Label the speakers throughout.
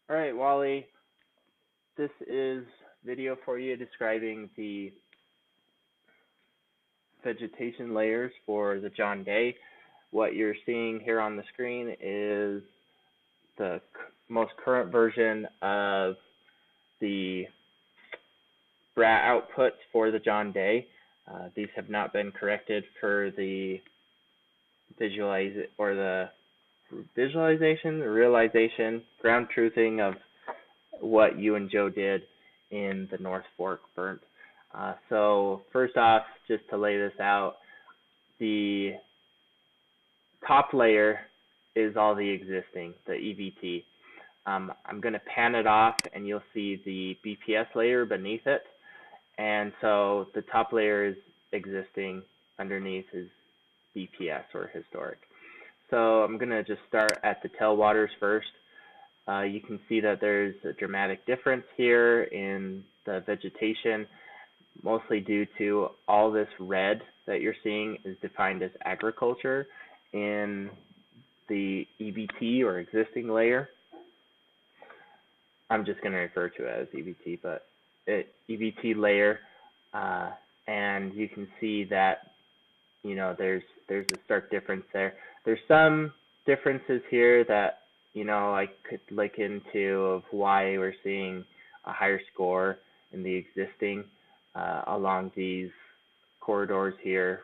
Speaker 1: All right, Wally, this is video for you describing the vegetation layers for the John Day. What you're seeing here on the screen is the most current version of the BRAT outputs for the John Day. These have not been corrected for the realization, ground truthing of what you and Joe did in the North Fork burnt. So first off, just to lay this out, the top layer is all the existing, the EVT. I'm going to pan it off and you'll see the BPS layer beneath it. And so the top layer is existing, underneath is BPS or historic. So I'm going to just start at the tailwaters first. You can see that there's a dramatic difference here in the vegetation, mostly due to all this red that you're seeing is defined as agriculture in the EVT or existing layer. I'm just going to refer to it as EVT, but EVT layer, and you can see that there's a stark difference there. There's some differences here that I could look into of why we're seeing a higher score in the existing along these corridors here,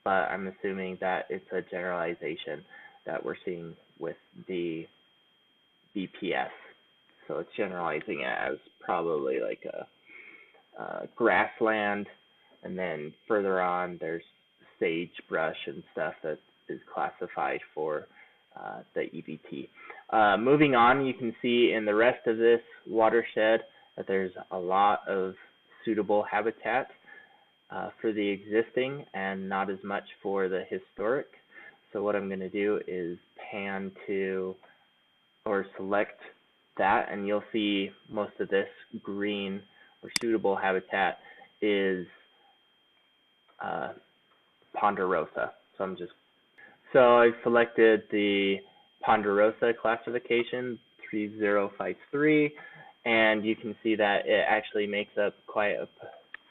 Speaker 1: but I'm assuming that it's a generalization that we're seeing with the BPS. So it's generalizing it as probably like a grassland, and then further on there's sagebrush and stuff that is classified for the EVT. Moving on, you can see in the rest of this watershed that there's a lot of suitable habitat for the existing and not as much for the historic. So what I'm going to do is pan to or select that, and you'll see most of this green or suitable habitat is ponderosa. So I've selected the ponderosa classification 3053, and you can see that it actually makes up quite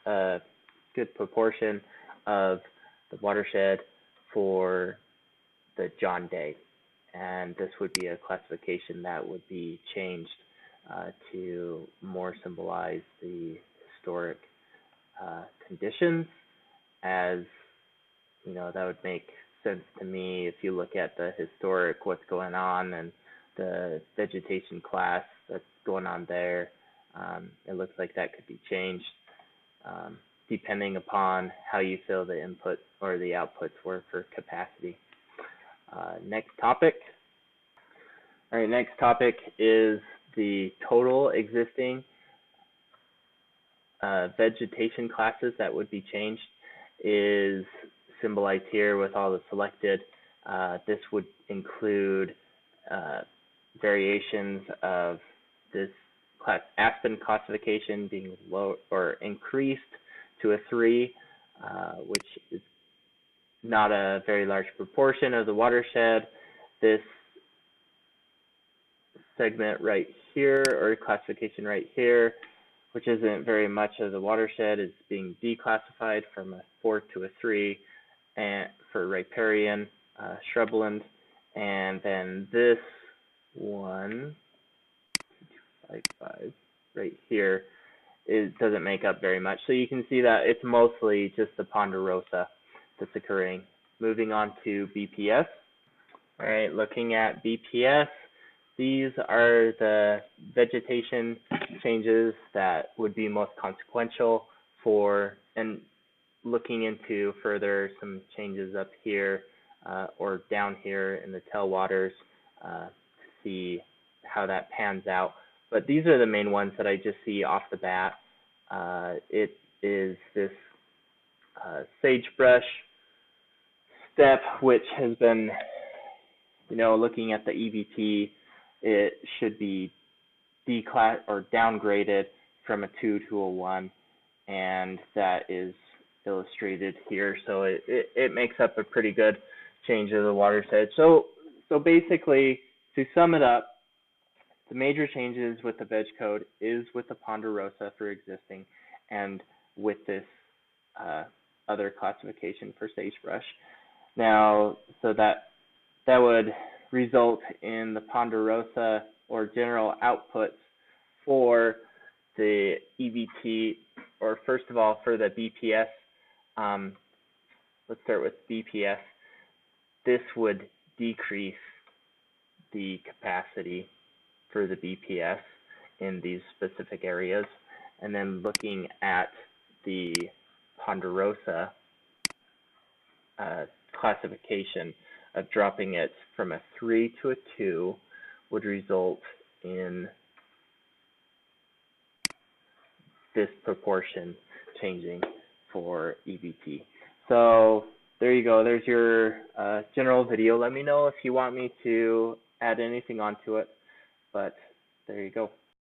Speaker 1: a good proportion of the watershed for the John Day. And this would be a classification that would be changed to more symbolize the historic conditions, as that would make sense to me if you look at the historic, what's going on, and the vegetation class that's going on there. It looks like that could be changed depending upon how you feel the input or the outputs were for capacity. Next topic. All right, next topic is the total existing vegetation classes that would be changed is symbolized here with all the selected. This would include variations of this aspen classification being low or increased to a 3, which is not a very large proportion of the watershed. This segment right here, or classification right here, which isn't very much of the watershed, is being declassified from a 4 to a 3, and for riparian shrubland. And then this one, 255, right here, it doesn't make up very much. So you can see that it's mostly just the ponderosa that's occurring. Moving on to BPS. All right, looking at BPS, these are the vegetation changes that would be most consequential for, and looking into further some changes up here or down here in the tailwaters to see how that pans out. But these are the main ones that I just see off the bat. It is this sagebrush step, which has been, looking at the EVT, it should be declass or downgraded from a 2 to a 1, and that is illustrated here. So it makes up a pretty good change of the watershed. So basically, to sum it up, the major changes with the veg code is with the ponderosa for existing and with this other classification for sagebrush. Now, so that would result in the ponderosa or general outputs for the EVT, or first of all for the BPS. Let's start with BPS. This would decrease the capacity for the BPS in these specific areas. And then looking at the ponderosa classification of dropping it from a 3 to a 2 would result in this proportion changing for EVT. So there you go. There's your general video. Let me know if you want me to add anything onto it, but there you go.